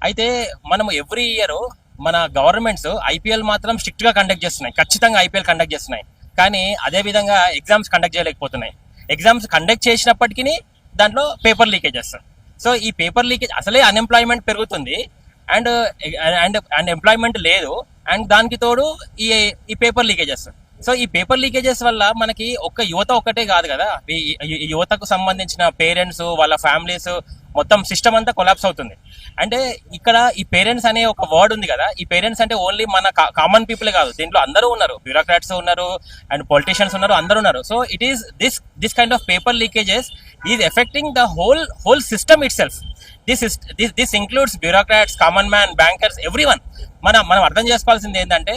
అయితే మనం every year మన గవర్నమెంట్స్ ఐపీఎల్ మాత్రం స్ట్రిక్ట్ గా కండక్ట్ చేస్తున్నాయి, ఖచ్చితంగా ఐపీఎల్ కండక్ట్ చేస్తున్నాయి. కానీ అదే విధంగా ఎగ్జామ్స్ కండక్ట్ చేయలేకపోతున్నాయి. ఎగ్జామ్స్ కండక్ట్ చేసినప్పటికీ దాంట్లో పేపర్ లీకేజెస్. సో ఈ పేపర్ లీకేజ్ అసలే అన్ఎంప్లాయ్మెంట్ పెరుగుతుంది అండ్ అండ్ ఎంప్లాయ్మెంట్ లేదు, అండ్ దానికి తోడు ఈ ఈ పేపర్ లీకేజెస్. సో ఈ పేపర్ లీకేజెస్ వల్ల మనకి ఒక్క యువత ఒక్కటే కాదు కదా, ఈ యువతకు సంబంధించిన పేరెంట్స్, వాళ్ళ ఫ్యామిలీస్, మొత్తం సిస్టమ్ అంతా కొలాప్స్ అవుతుంది. అంటే ఇక్కడ ఈ పేరెంట్స్ అనే ఒక వర్డ్ ఉంది కదా, ఈ పేరెంట్స్ అంటే ఓన్లీ మన కామన్ పీపుల్ కాదు, దీంట్లో అందరూ ఉన్నారు, బ్యూరోక్రాట్స్ ఉన్నారు అండ్ పొలిటీషియన్స్ ఉన్నారు, అందరూ ఉన్నారు. So it is this kind of paper leakages is affecting the whole system it self. This includes bureaucrats, common man, bankers, everyone. మనం అర్థం చేసుకోవాల్సింది ఏంటంటే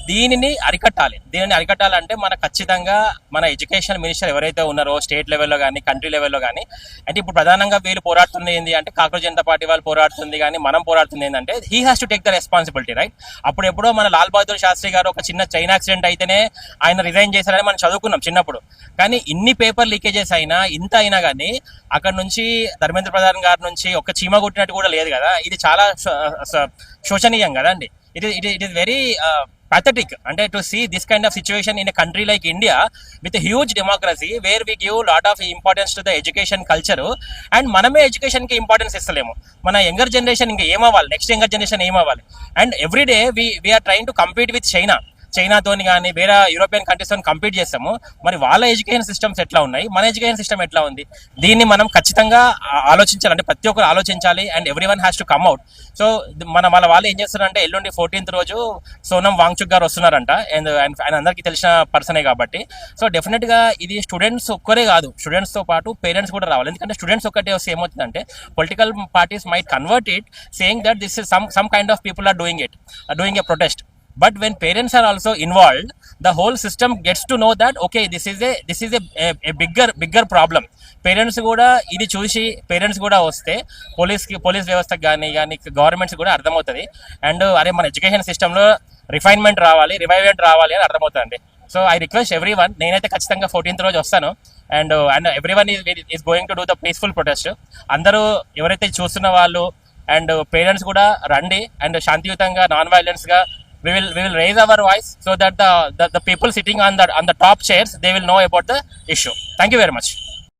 దీనిని అరికట్టాలంటే మన ఖచ్చితంగా మన ఎడ్యుకేషన్ మినిస్టర్ ఎవరైతే ఉన్నారో స్టేట్ లెవెల్లో కానీ కంట్రీ లెవెల్లో కానీ, అంటే ఇప్పుడు ప్రధానంగా వీళ్ళు పోరాడుతుంది ఏంటి అంటే కాంగ్రెస్ జనతా పార్టీ వాళ్ళు పోరాడుతుంది, కానీ మనం పోరాడుతుంది ఏంటంటే he has to take the responsibility, right? అప్పుడు ఎప్పుడో మన లాల్ బహదూర్ శాస్త్రి గారు ఒక చిన్న చైన్ యాక్సిడెంట్ అయితేనే ఆయన రిజైన్ చేశారని మనం చదువుకున్నాం చిన్నప్పుడు. కానీ ఇన్ని పేపర్ లీకేజెస్ అయినా, ఇంత అయినా కానీ అక్కడ నుంచి ధర్మేంద్ర ప్రధాన్ గారి నుంచి ఒక చీమ కొట్టినట్టు కూడా లేదు కదా. ఇది చాలా శోచనీయం కదండి. ఇట్ ఈస్ వెరీ pathetic అంటే to see this kind of situation in a country like India with a huge democracy where we give lot of importance to the education culture and మనమే ఎడ్యుకేషన్ కి importance ఇస్తలేము. మన younger generation ఇంకా ఏమవ్వాలి, next younger generation ఏమవ్వాలి? And every day we are trying to compete with చైనాతోని కానీ వేరే యూరోపియన్ కంట్రీస్తో కంపీట్ చేస్తాము. మరి వాళ్ళ ఎడ్యుకేషన్ సిస్టమ్స్ ఎట్లా ఉన్నాయి, మన ఎడ్యుకేషన్ సిస్టమ్ ఎట్లా ఉంది? దీన్ని మనం ఖచ్చితంగా ఆలోచించాలి, అంటే ప్రతి ఒక్కరు ఆలోచించాలి and every one has to come out. So వాళ్ళు ఏం చేస్తారంటే ఎల్లుండి 14th రోజు సోనం వాంగ్చుక్ గారు వస్తున్నారంట, అండ్ ఆయన అందరికీ తెలిసిన పర్సనే కాబట్టి. సో డెఫినెట్ గా ఇది స్టూడెంట్స్ ఒక్కరే కాదు, స్టూడెంట్స్ తో పాటు పేరెంట్స్ కూడా రావాలి. ఎందుకంటే స్టూడెంట్స్ ఒక్కటే వస్తే ఏమవుతుందంటే political parties might convert it saying that this is some kind of people are doing a protest. But when parents are also involved, the whole system gets to know that okay, this is a bigger problem. Parents కూడా ఇది చూసి parents కూడా వస్తే police వ్యవస్థకు కానీ governments కూడా అర్థమవుతుంది. And అరే మన ఎడ్యుకేషన్ సిస్టంలో రివైవ్మెంట్ రావాలి అని అర్థమవుతుంది. So I request every one, నేనైతే ఖచ్చితంగా 14th రోజు వస్తాను and every one is going to do the peaceful protest. అందరూ ఎవరైతే చూస్తున్న వాళ్ళు అండ్ పేరెంట్స్ కూడా రండి అండ్ శాంతియుతంగా నాన్ వైలెన్స్ గా we will raise our voice so that the people sitting on the top chairs, they will know about the issue. Thank you very much.